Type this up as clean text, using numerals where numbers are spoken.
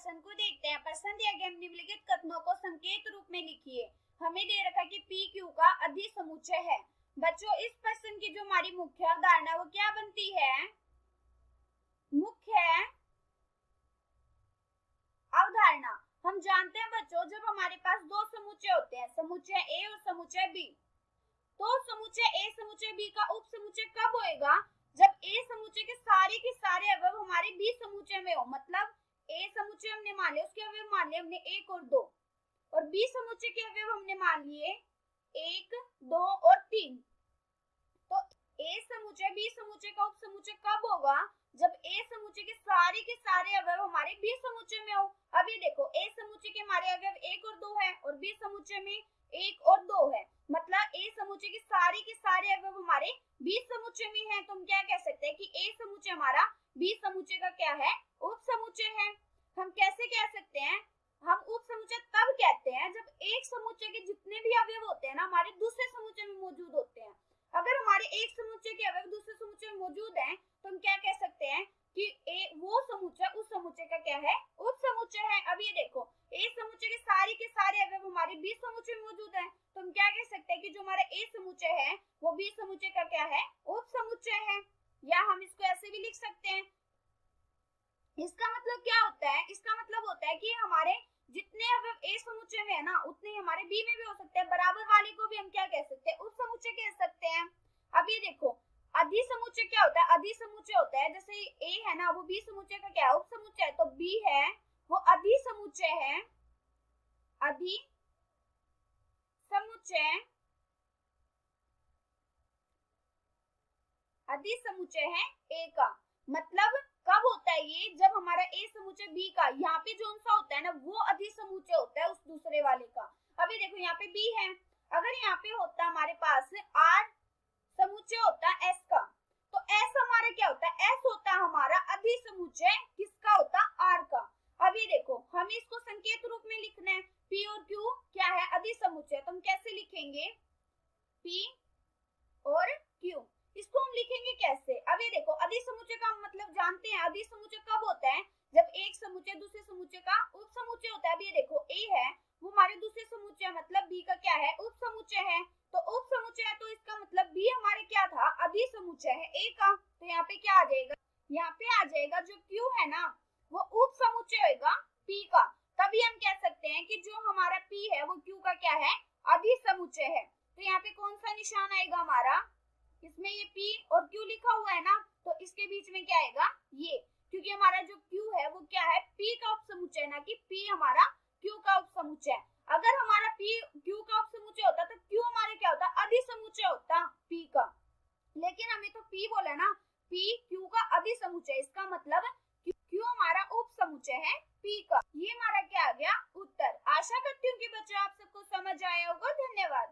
Question को देखते हैं। प्रश्न दिया गया निम्नलिखित कथनों को संकेत रूप में लिखिए। हमें दे रखा कि पी क्यू का अधिसमुच्चय है। बच्चों इस प्रश्न की जो हमारी मुख्य अवधारणा वो क्या बनती है? मुख्य अवधारणा हम जानते हैं बच्चों, जब हमारे पास दो समुच्चय होते हैं, समुच्चय ए और समुच्चय बी, तो समुच्चय ए समुच्चय बी का उपसमुच्चय कब होएगा? जब ए समुच्चय के सारे अवयव हमारे बी समुच्चय में हो। मतलब ए समुच्चय हमने मान लिया, उसके अवयव मान लिए हमने 1 और 2, और बी समुच्चय के अवयव हमने मान लिए 1, 2 और 3। तो ए समुच्चय बी समुच्चय का उपसमुच्चय कब होगा? जब ए समुच्चय के सारे अवयव हमारे बी समुच्चय में हो। अभी देखो, ए समुच्चय के हमारे अवयव 1 और 2 है और बी समुच्चय में 1 और 2 है। मतलब ए समुच्चय के सारे अवयव हमारे बी समुच्चय में है। तो हम क्या कह सकते हैं कि ए समुच्चय हमारा बी समुच्चय का क्या है? उपसमुच्चय है। हम कैसे कह सकते हैं? हम उपसमुच्चय तब कहते हैं जब एक समुच्चय के जितने भी अवयव होते हैं ना हमारे दूसरे समुच्चय में मौजूद होते हैं। अगर हमारे एक समुच्चय के अवयव दूसरे समुच्चय में मौजूद हैं तो हम क्या कह सकते हैं कि वो समुच्चय उस समुच्चय का क्या है? उपसमुच्चय है। अब ये देखो, ए समुच्चय के सारे अवयव हमारे बी समुच्चय में मौजूद हैं, तो हम क्या कह सकते हैं कि जो हमारा ए समुच्चय है वो बी समुच्चय का क्या है? उपसमुच्चय है। या हम इसको ऐसे भी लिख सकते हैं, इसका मतलब क्या होता है? इसका मतलब होता है कि हमारे जितने अवयव ए समुच्चय में है ना उतने ही हमारे बी में भी हो सकते हैं। बराबर वाले को भी हम क्या कह सकते हैं? उपसमुच्चय कह सकते हैं। अब ये देखो, अधिसमुच्चय क्या होता है? अधिसमुच्चय होता है जैसे ए है ना वो बी समुच्चय का क्या है? उपसमुच्चय है। तो बी है वो अधिसमुच्चय है, अधिसमुच्चय अधिसमुच्चय है ए का। मतलब कब होता है ये? जब हमारा ए समुच्चय बी का यहाँ पे जो सा होता है ना वो अधिसमुच्चय होता है उस दूसरे वाले का। अभी देखो यहाँ पे बी है, अगर यहाँ पे होता हमारे पास आर समुच्चय होता है एस का, तो एस हमारा क्या होता है? एस होता है हमारा अधिसमुच्चय किसका होता? आर का। अभी देखो, हमें इसको संकेत रूप में लिखना है। पी और क्यू क्या है? अधिसमुच्चय। तो हम कैसे लिखेंगे? पी और क्यू। इसको हम लिखेंगे कैसे? अभी देखो, अधिसमुच्चय का मतलब जानते हैं। अधिसमुच्चय कब होता है? जब एक समुच्चय दूसरे समुच्चय का उपसमुच्चय होता है। अभी देखो, ए है वो हमारे दूसरे समुच्चय मतलब बी का क्या है? उपसमुच्चय है। तो उपसमुच्चय है तो इसका मतलब बी हमारे क्या था? अधिसमुच्चय है ए का। तो यहाँ पे क्या आ जाएगा? यहाँ पे आ जाएगा जो क्यू है ना वो उपसमुच्चय होगा पी का। तभी हम कह सकते हैं कि जो हमारा पी है वो क्यू का क्या है? अधिसमुच्चय है। तो यहाँ पे कौन सा निशान आएगा हमारा? इसमें ये P और Q लिखा हुआ है ना, तो इसके बीच में क्या आएगा? ये, क्योंकि हमारा जो Q है वो क्या है? P का उपसमुच्चय, ना कि P हमारा Q का उपसमुच्चय। अगर हमारा P Q का उपसमुच्चय होता तो Q हमारे क्या होता? अधिसमुच्चय होता P का। लेकिन हमें तो P बोला ना, P Q का अधिसमुच्चय, इसका मतलब Q हमारा उपसमुच्चय है P का। ये हमारा क्या आ गया? उत्तर। आशा करती हूँ कि बच्चों आप सबको समझ आया होगा। धन्यवाद।